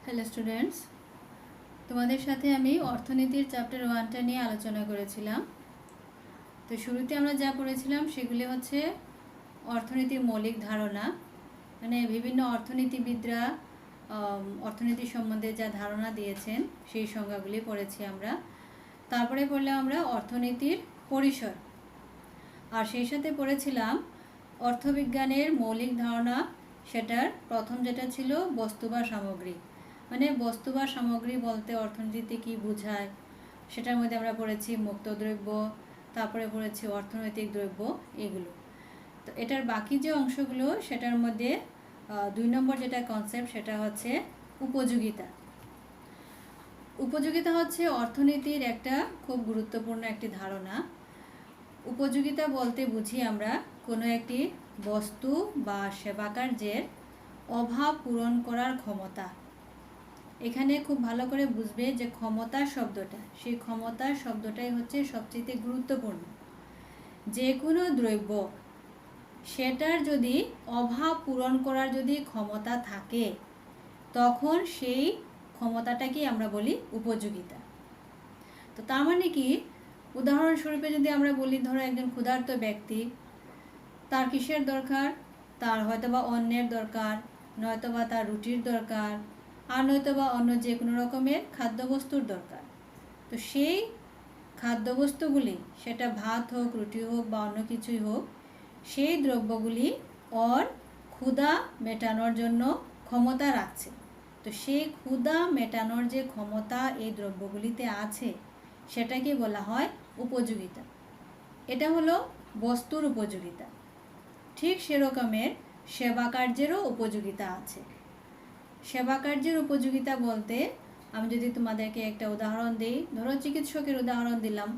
Hello students, তোমাদের সাথে আমি অর্থনীতির চ্যাপ্টার 1টা নিয়ে আলোচনা করেছিলাম। তো শুরুতে আমরা যা পড়েছিলাম সেগুলি হচ্ছে অর্থনীতির মৌলিক ধারণা, মানে বিভিন্ন অর্থনীতিবিদরা অর্থনীতি সম্বন্ধে যা ধারণা দিয়েছেন সেই সংজ্ঞাগুলি পড়েছি আমরা। তারপরে পড়লাম আমরা অর্থনীতির পরিসর, আর সেই সাথে পড়েছিলাম অর্থবিজ্ঞানের মৌলিক ধারণা। সেটার প্রথম যেটা ছিল বস্তু বা সামগ্রী, মানে বস্তু বা সামগ্রী বলতে অর্থনীতিতে কি বোঝায় সেটার মধ্যে আমরা পড়েছি মুক্ত দ্রব্য, তারপরে পড়েছি অর্থনৈতিক দ্রব্য, এগুলো। তো এটার বাকি যে অংশগুলো সেটার মধ্যে 2 নম্বর যেটা কনসেপ্ট সেটা হচ্ছে উপযোগিতা। উপযোগিতা হচ্ছে অর্থনীতির একটা খুব গুরুত্বপূর্ণ একটি ধারণা। উপযোগিতা বলতে বুঝি আমরা কোনো একটি বস্তু বা সেবা কার্যের অভাব পূরণ করার ক্ষমতা। এখানে খুব ভালো করে বুঝবে যে ক্ষমতা শব্দটা, সেই ক্ষমতা শব্দটাই হচ্ছে সবচেয়ে গুরুত্বপূর্ণ। যে কোনো দ্রব্য সেটার যদি অভাব পূরণ করার যদি ক্ষমতা থাকে তখন সেই ক্ষমতাটাকে আমরা বলি উপযোগিতা। তো তার মানে কি, উদাহরণস্বরূপে যদি আমরা বলি, ধরো একজন ক্ষুধার্ত ব্যক্তি, তার কিসের দরকার? তার হয়তোবা অন্নের দরকার, নয়তোবা তার রুটির দরকার, আর নয়তোবা অন্য যে কোনো রকমের খাদ্যবস্তুর দরকার। তো সেই খাদ্যবস্তুগুলি, সেটা ভাত হোক, রুটি হোক বা অন্য কিছুই হোক, সেই দ্রব্যগুলি ওর ক্ষুধা মেটানোর জন্য ক্ষমতা রাখছে। তো সেই ক্ষুধা মেটানোর যে ক্ষমতা এই দ্রব্যগুলিতে আছে সেটাকে বলা হয় উপযোগিতা। এটা হলো বস্তুর উপযোগিতা। ঠিক সেরকমের সেবা কার্যেরও উপযোগিতা আছে। সেবা কার্যের উপযোগিতা বলতে আমি যদি তোমাদেরকে একটা উদাহরণ দিই, ধরো চিকিৎসকের উদাহরণ দিলাম।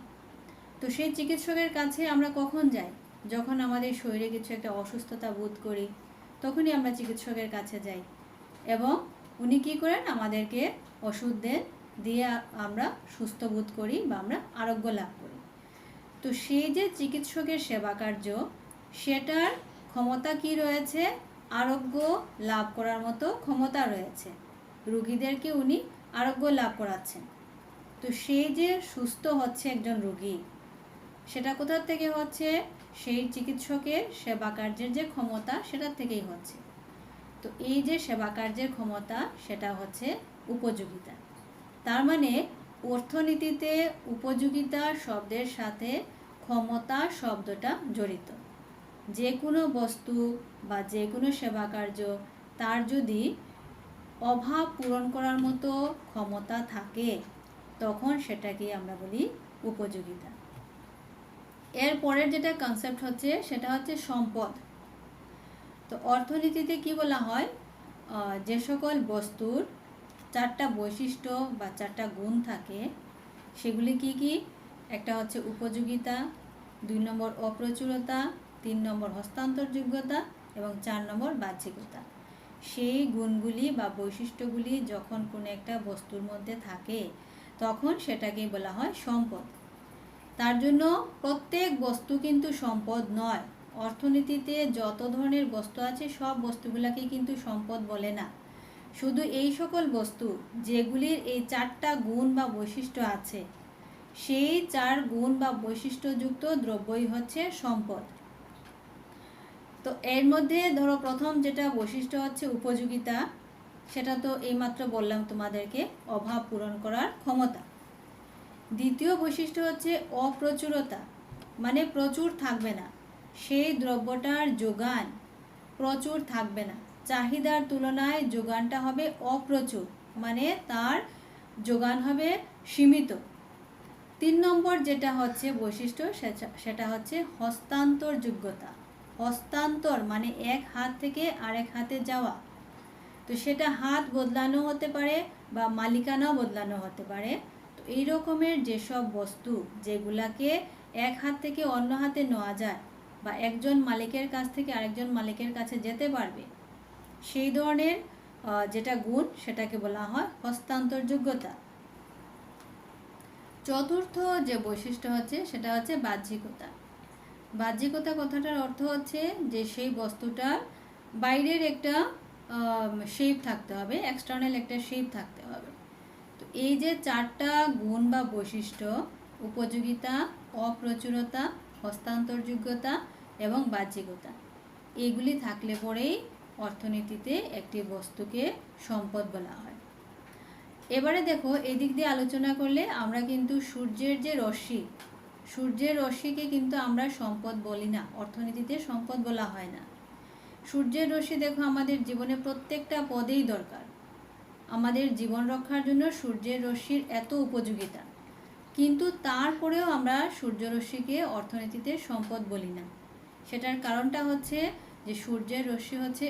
তো সেই চিকিৎসকের কাছে আমরা কখন যাই? যখন আমাদের শরীরে কিছু একটা অসুস্থতা বোধ করি তখনই আমরা চিকিৎসকের কাছে যাই, এবং উনি কী করেন? আমাদেরকে ওষুধ দেন, দিয়ে আমরা সুস্থ বোধ করি বা আমরা আরোগ্য লাভ করি। তো সেই যে চিকিৎসকের সেবা কার্য, সেটার ক্ষমতা কি রয়েছে? আরোগ্য লাভ করার মতো ক্ষমতা রয়েছে। রোগীদেরকে উনি আরোগ্য লাভ করাচ্ছেন। তো সেই যে সুস্থ হচ্ছে একজন রোগী, সেটা কোথার থেকে হচ্ছে? সেই চিকিৎসকের সেবা কার্যের যে ক্ষমতা সেটার থেকেই হচ্ছে। তো এই যে সেবা কার্যের ক্ষমতা, সেটা হচ্ছে উপযোগিতা। তার মানে অর্থনীতিতে উপযোগিতা শব্দের সাথে ক্ষমতা শব্দটা জড়িত। যে কোনো বস্তু বা যে কোনো সেবা কার্য, তার যদি অভাব পূরণ করার মতো ক্ষমতা থাকে তখন সেটাকে আমরা বলি উপযোগিতা। এর পরের যেটা কনসেপ্ট হচ্ছে সেটা হচ্ছে সম্পদ। তো অর্থনীতিতে কি বলা হয়? যে সকল বস্তুর 4টা বৈশিষ্ট্য বা 4টা গুণ থাকে সেগুলি কি কি? একটা হচ্ছে উপযোগিতা, 2 নম্বর অপ্রচুরতা, 3 নম্বর হস্তান্তরযোগ্যতা এবং 4 নম্বর বাহ্যিকতা। সেই গুণগুলি বা বৈশিষ্ট্যগুলি যখন কোনো একটা বস্তুর মধ্যে থাকে তখন সেটাকে বলা হয় সম্পদ। তার জন্য প্রত্যেক বস্তু কিন্তু সম্পদ নয়। অর্থনীতিতে যত ধরনের বস্তু আছে সব বস্তুগুলোকে কিন্তু সম্পদ বলে না। শুধু এই সকল বস্তু যেগুলির এই 4টা গুণ বা বৈশিষ্ট্য আছে, সেই 4 গুণ বা বৈশিষ্ট্যযুক্ত দ্রব্যই হচ্ছে সম্পদ। তো এর মধ্যে ধরো প্রথম যেটা বৈশিষ্ট্য হচ্ছে উপযোগিতা, সেটা তো এইমাত্র বললাম তোমাদেরকে, অভাব পূরণ করার ক্ষমতা। দ্বিতীয় বৈশিষ্ট্য হচ্ছে অপ্রচুরতা, মানে প্রচুর থাকবে না, সেই দ্রব্যটার যোগান প্রচুর থাকবে না, চাহিদার তুলনায় যোগানটা হবে অপ্রচুর, মানে তার যোগান হবে সীমিত। 3 নম্বর যেটা হচ্ছে বৈশিষ্ট্য সেটা হচ্ছে হস্তান্তরযোগ্যতা। হস্তান্তর মানে এক হাত থেকে আরেক হাতে যাওয়া। তো সেটা হাত বদলানো হতে পারে বা মালিকানাও বদলানো হতে পারে। তো এই রকমের যেসব বস্তু যেগুলাকে এক হাত থেকে অন্য হাতে নেওয়া যায় বা একজন মালিকের কাছ থেকে আরেকজন মালিকের কাছে যেতে পারবে, সেই ধরনের যেটা গুণ সেটাকে বলা হয় হস্তান্তরযোগ্যতা। চতুর্থ যে বৈশিষ্ট্য হচ্ছে সেটা হচ্ছে বাহ্যিকতা। বাহ্যিকতা কথাটার অর্থ হচ্ছে যে সেই বস্তুটার বাইরের একটা শেপ থাকতে হবে, এক্সটার্নাল একটা শেপ থাকতে হবে। তো এই যে 4টা গুণ বা বৈশিষ্ট্য, উপযোগিতা, অপ্রচুরতা, হস্তান্তরযোগ্যতা এবং বাহ্যিকতা, এগুলি থাকলে পরেই অর্থনীতিতে একটি বস্তুকে সম্পদ বলা হয়। এবারে দেখো, এদিক দিয়ে আলোচনা করলে আমরা কিন্তু সূর্যের রশ্মিকে কিন্তু আমরা সম্পদ বলি না, অর্থনীতিতে সম্পদ বলা হয় না। সূর্যের রশ্মি দেখো আমাদের জীবনে প্রত্যেকটা পদেই দরকার। আমাদের জীবন রক্ষার জন্য সূর্যের রশ্মির এত উপযোগিতা, কিন্তু তারপরেও আমরা সূর্যরশ্মিকে অর্থনীতিতে সম্পদ বলি না। সেটার কারণটা হচ্ছে যে সূর্যের রশ্মি হচ্ছে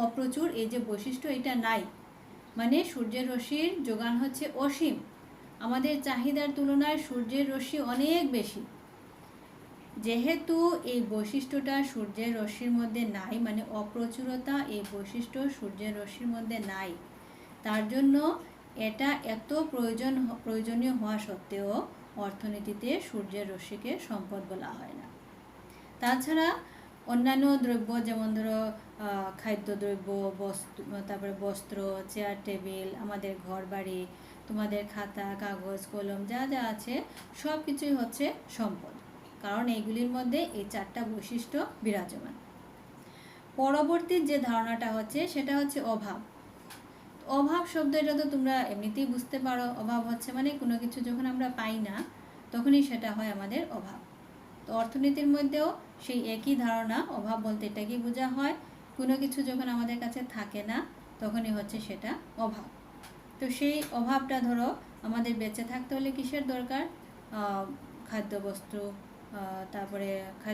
অপ্রচুর, এই যে বৈশিষ্ট্য এটা নাই, মানে সূর্যের রশ্মির যোগান হচ্ছে অসীম। আমাদের চাহিদার তুলনায় সূর্যের রশ্মি অনেক বেশি। যেহেতু এই বৈশিষ্ট্যটা সূর্যের রশ্মির মধ্যে নাই, মানে অপ্রচুরতা, এই বৈশিষ্ট্য সূর্যের রশ্মির মধ্যে নাই, তার জন্য এটা এত প্রয়োজনীয় হওয়া সত্ত্বেও অর্থনীতিতে সূর্যের রশ্মিকে সম্পদ বলা হয় না। তাছাড়া অন্যান্য দ্রব্য, যেমন ধরো খাদ্যদ্রব্য, তারপরে বস্ত্র, চেয়ার টেবিল, আমাদের ঘর বাড়ি, তোমাদের খাতা কাগজ কলম যা যা আছে সব কিছুই হচ্ছে সম্পদ, কারণ এইগুলির মধ্যে এই 4টা বৈশিষ্ট্য বিরাজমান। পরবর্তী যে ধারণাটা হচ্ছে সেটা হচ্ছে অভাব। অভাব শব্দটা তো তোমরা এমনিতেই বুঝতে পারো, অভাব হচ্ছে মানে কোনো কিছু যখন আমরা পাই না তখনই সেটা হয় আমাদের অভাব। তো অর্থনীতির মধ্যেও সেই একই ধারণা, অভাব বলতে এটাকেই বোঝা হয়, কোনো কিছু যখন আমাদের কাছে থাকে না তখনই হচ্ছে সেটা অভাব। তো সেই অভাবটা ধরো আমাদের বেঁচে থাকতে হলে কিসের দরকার? খাদ্যবস্তু, তারপরে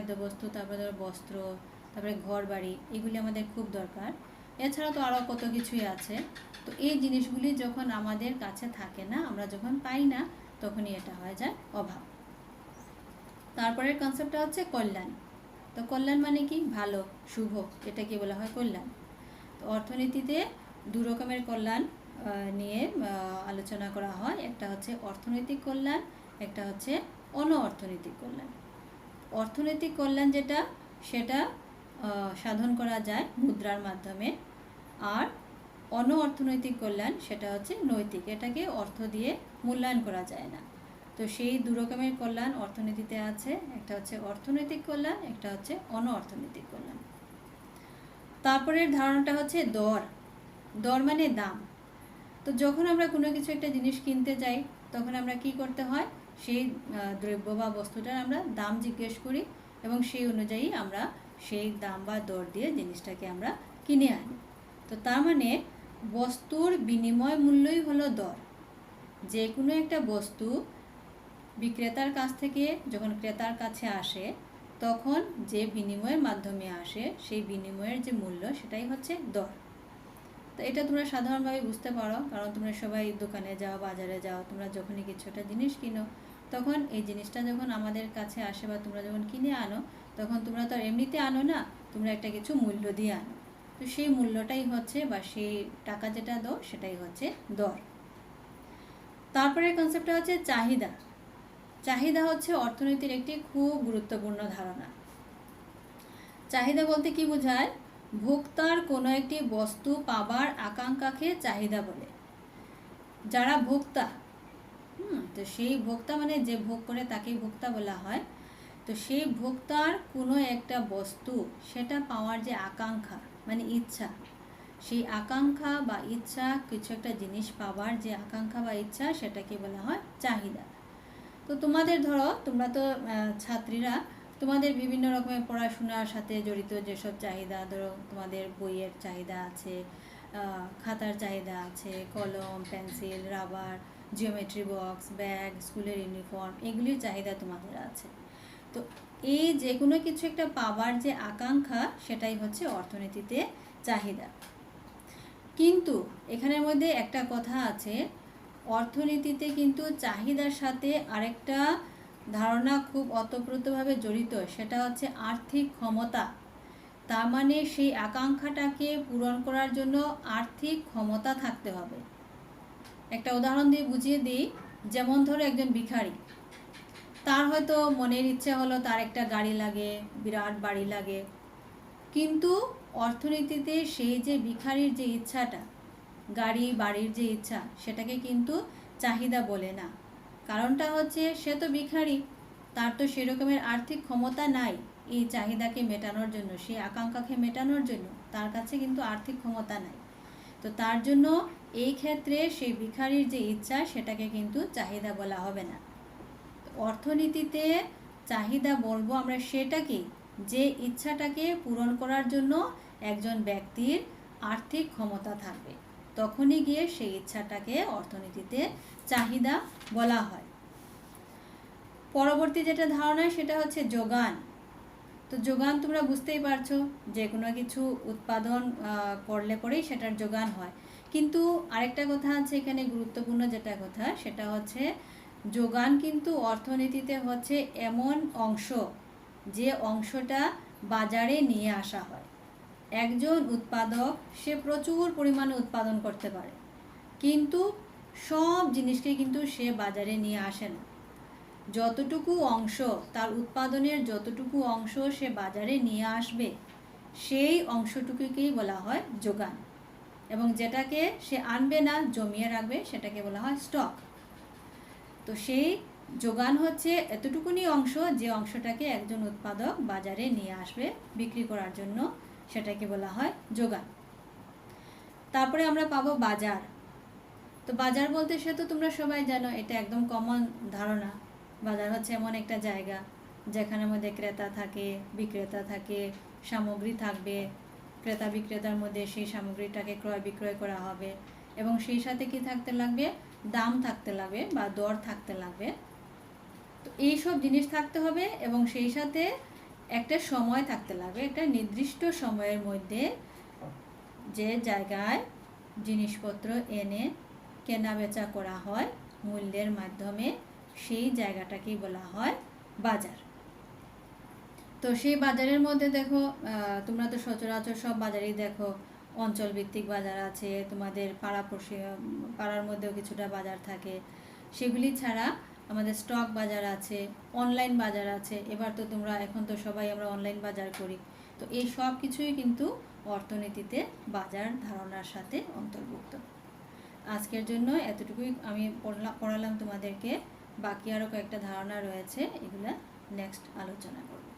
ধরো বস্ত্র, তারপরে ঘর বাড়ি, এগুলি আমাদের খুব দরকার। এছাড়া তো আরও কত কিছুই আছে। তো এই জিনিসগুলি যখন আমাদের কাছে থাকে না, আমরা যখন পাই না, তখনই এটা হয়ে যায় অভাব। তারপরের কনসেপ্টটা হচ্ছে কল্যাণ। তো কল্যাণ মানে কি? ভালো, শুভ, এটাকে বলা হয় কল্যাণ। তো অর্থনীতিতে 2 রকমের কল্যাণ নিয়ে আলোচনা করা হয়। একটা হচ্ছে অর্থনৈতিক কল্যাণ, একটা হচ্ছে অনঅর্থনৈতিক কল্যাণ। অর্থনৈতিক কল্যাণ যেটা, সেটা সাধন করা যায় মুদ্রার মাধ্যমে, আর অনঅর্থনৈতিক কল্যাণ সেটা হচ্ছে নৈতিক, এটাকে অর্থ দিয়ে মূল্যায়ন করা যায় না। তো সেই 2 রকমের কল্যাণ অর্থনীতিতে আছে, একটা হচ্ছে অর্থনৈতিক কল্যাণ, একটা হচ্ছে অনঅর্থনৈতিক কল্যাণ। তারপরের ধারণাটা হচ্ছে দর মানে দাম। তো যখন আমরা কোনো কিছু একটা জিনিস কিনতে যাই তখন আমরা কি করতে হয়? সেই দ্রব্য বা বস্তুটার আমরা দাম জিজ্ঞেস করি এবং সেই অনুযায়ী আমরা সেই দাম বা দর দিয়ে জিনিসটাকে আমরা কিনে আনি। তো তার মানে বস্তুর বিনিময় মূল্যই হলো দর। যে কোনো একটা বস্তু বিক্রেতার কাছ থেকে যখন ক্রেতার কাছে আসে, তখন যে বিনিময়ের মাধ্যমে আসে সেই বিনিময়ের যে মূল্য, সেটাই হচ্ছে দর। তো এটা তোমরা সাধারণভাবে বুঝতে পারো, কারণ তোমরা সবাই দোকানে যাও, বাজারে যাও, তোমরা যখনই কিছু একটা জিনিস কিনো, তখন এই জিনিসটা যখন আমাদের কাছে আসে বা তোমরা যখন কিনে আনো, তখন তোমরা তো আর এমনিতে আনো না, তোমরা একটা কিছু মূল্য দিয়ে আনো। তো সেই মূল্যটাই হচ্ছে, বা সেই টাকা যেটা দাও সেটাই হচ্ছে দর। তারপরে কনসেপ্টটা হচ্ছে চাহিদা। চাহিদা হচ্ছে অর্থনীতির একটি খুব গুরুত্বপূর্ণ ধারণা। চাহিদা বলতে কি বোঝায়? ভোক্তার কোনো একটি বস্তু পাবার আকাঙ্ক্ষাকে চাহিদা বলে। যারা ভোক্তা, তো সেই ভোক্তা মানে যে ভোগ করে তাকেই ভোক্তা বলা হয়। তো সেই ভোক্তার কোনো একটা বস্তু, সেটা পাওয়ার যে আকাঙ্ক্ষা মানে ইচ্ছা, সেই আকাঙ্ক্ষা বা ইচ্ছা, কিছু একটা জিনিস পাওয়ার যে আকাঙ্ক্ষা বা ইচ্ছা, সেটাকে বলা হয় চাহিদা। তো তোমাদের ধরো, তোমরা তো ছাত্রীরা, তোমাদের বিভিন্ন রকমের পড়াশোনার সাথে জড়িত যেসব চাহিদা, ধরো তোমাদের বইয়ের চাহিদা আছে, খাতার চাহিদা আছে, কলম, pencil, rubber, geometry box, bag, স্কুলের ইউনিফর্ম, এগুলির চাহিদা তোমাদের আছে। তো এই যে কোনো কিছু একটা পাওয়ার যে আকাঙ্ক্ষা, সেটাই হচ্ছে অর্থনীতিতে চাহিদা। কিন্তু এখানের মধ্যে একটা কথা আছে, অর্থনীতিতে কিন্তু চাহিদার সাথে আরেকটা ধারণা খুব ওতপ্রোতভাবে জড়িত, সেটা হচ্ছে আর্থিক ক্ষমতা। তার মানে সেই আকাঙ্ক্ষাটাকে পূরণ করার জন্য আর্থিক ক্ষমতা থাকতে হবে। একটা উদাহরণ দিয়ে বুঝিয়ে দিই। যেমন ধরো একজন ভিখারি, তার হয়তো মনের ইচ্ছে হলো তার একটা গাড়ি লাগে, বিরাট বাড়ি লাগে, কিন্তু অর্থনীতিতে সেই যে ভিখারির যে ইচ্ছাটা, গাড়ি বাড়ির যে ইচ্ছা, সেটাকে কিন্তু চাহিদা বলে না। কারণটা হচ্ছে সে তো ভিখারি, তার তো সেরকমের আর্থিক ক্ষমতা নাই এই চাহিদাকে মেটানোর জন্য, সেই আকাঙ্ক্ষাকে মেটানোর জন্য তার কাছে কিন্তু আর্থিক ক্ষমতা নাই। তো তার জন্য এই ক্ষেত্রে সেই ভিখারির যে ইচ্ছা সেটাকে কিন্তু চাহিদা বলা হবে না। অর্থনীতিতে চাহিদা বলবো আমরা সেটাকে, যে ইচ্ছাটাকে পূরণ করার জন্য একজন ব্যক্তির আর্থিক ক্ষমতা থাকবে, তখনই গিয়ে সেই ইচ্ছাটাকে অর্থনীতিতে চাহিদা বলা হয়। পরবর্তী যেটা ধারণা সেটা হচ্ছে যোগান। তো যোগান তোমরা বুঝতেই পারছো, যে কোনো কিছু উৎপাদন করলে পরেই সেটার যোগান হয়। কিন্তু আরেকটা কথা আছে এখানে গুরুত্বপূর্ণ যেটা কথা, সেটা হচ্ছে যোগান কিন্তু অর্থনীতিতে হচ্ছে এমন অংশ, যে অংশটা বাজারে নিয়ে আসা হয়। একজন উৎপাদক সে প্রচুর পরিমাণে উৎপাদন করতে পারে, কিন্তু সব জিনিসকে কিন্তু সে বাজারে নিয়ে আসে না। যতটুকু অংশ, তার উৎপাদনের যতটুকু অংশ সে বাজারে নিয়ে আসবে, সেই অংশটুকুকেই বলা হয় যোগান। এবং যেটাকে সে আনবে না, জমিয়ে রাখবে, সেটাকে বলা হয় স্টক। তো সেই যোগান হচ্ছে এতটুকুনি অংশ, যে অংশটাকে একজন উৎপাদক বাজারে নিয়ে আসবে বিক্রি করার জন্য, সেটাকে বলা হয় যোগান। তারপরে আমরা পাবো বাজার। তো বাজার বলতে সে তো তোমরা সবাই জানো, এটা একদম কমন ধারণা। বাজার হচ্ছে এমন একটা জায়গা যেখানের মধ্যে ক্রেতা থাকে, বিক্রেতা থাকে, সামগ্রী থাকবে, ক্রেতা বিক্রেতার মধ্যে সেই সামগ্রীটাকে ক্রয় বিক্রয় করা হবে, এবং সেই সাথে কি থাকতে লাগবে, দাম থাকতে লাগবে বা দর থাকতে লাগবে। তো এইসব জিনিস থাকতে হবে, এবং সেই সাথে একটা সময় থাকতে লাগবে, একটা নির্দিষ্ট সময়ের মধ্যে যে জায়গায় জিনিসপত্র এনে কেনা বেচা করা হয় মূল্যের মাধ্যমে, সেই জায়গাটাকেই বলা হয় বাজার। তো সেই বাজারের মধ্যে দেখো, তোমরা তো সচরাচর সব বাজারেই দেখো, অঞ্চল ভিত্তিক বাজার আছে, তোমাদের পাড়ার মধ্যেও কিছুটা বাজার থাকে। সেগুলি ছাড়া আমাদের স্টক বাজার আছে, অনলাইন বাজার আছে। এবার তো তোমরা, এখন তো সবাই আমরা অনলাইন বাজার করি। তো এই সব কিছুই কিন্তু অর্থনীতিতে বাজার ধারণার সাথে অন্তর্ভুক্ত। আজকের জন্য এতটুকুই আমি পড়ালাম তোমাদেরকে। বাকি আরও কয়েকটা ধারণা রয়েছে, এগুলা নেক্সট আলোচনা করব।